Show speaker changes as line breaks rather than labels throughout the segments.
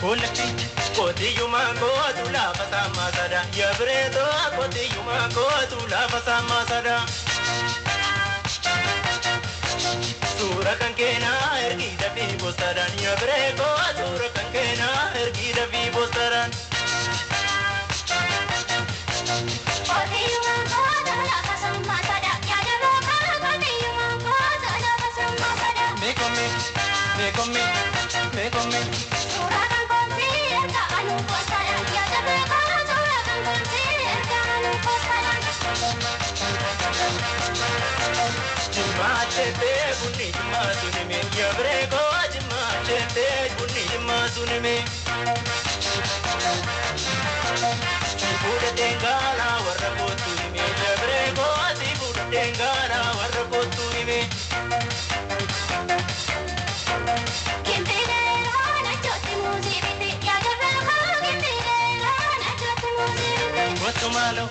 Kulati koti yuma kotu la fasama sada ya bredo koti yuma kotu la fasama sada Sura kankena ergi da fi bostaran ya brego sura kankena ergi da fi bostaran Koti yuma kotu la fasama sada ya bredo koti yuma kotu la fasama sada Me come Sura Jimmaatete bunni jimmaatuni me yabreko jimmaatete bunni jimmaatuni me Buda dengala warra kotuni me yabreko buda dengala warra kotuni me Kimpidera na chotti musibiti ya yabreko kimpidera na chotti musibiti Kotumalo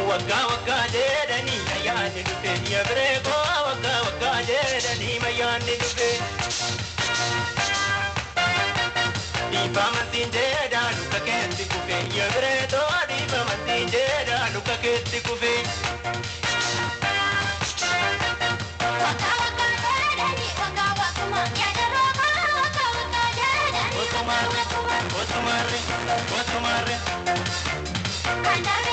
Waka jedani mayani dupe ya breko waka jedani mayani dupe Dipa mantin jeda luka kenti kufe ya bredo dipa mantin jeda luka kenti kufe Waka jedani waka ya jaroka waka jedani Otumare Kandare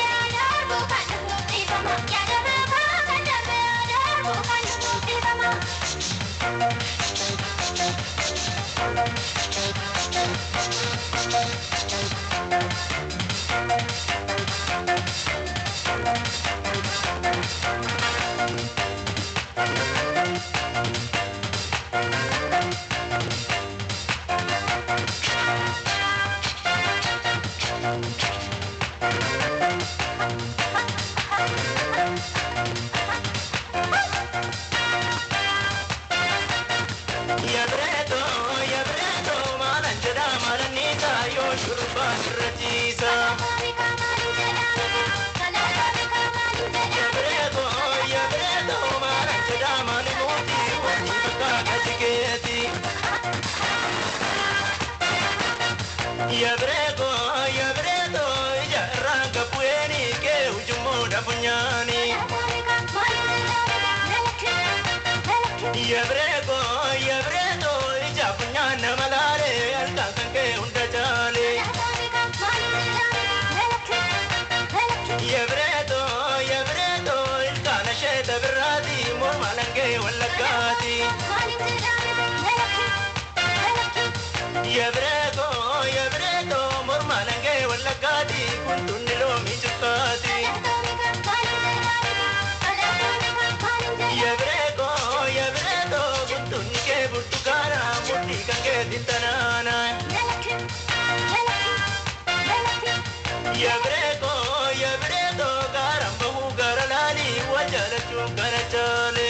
Ya bredo, ya arranca pueni que ujumo da punyani. Ya bredo, ya punyana malare alkan ke unda jale. Ya bredo, ilkana sheda biradi mor malange walakati. Ya bredo, mor malange walakati kuntun lo michukati. Ya bredo, kuntun ke butukara muti kange dintanana. Ya bredo, garambahu garalali wajala chukara chale.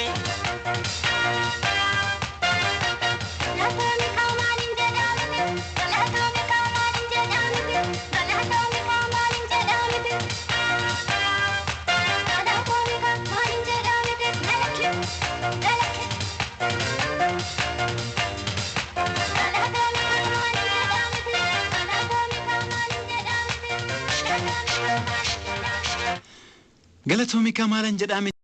Galatoomii Kamaalan jedhame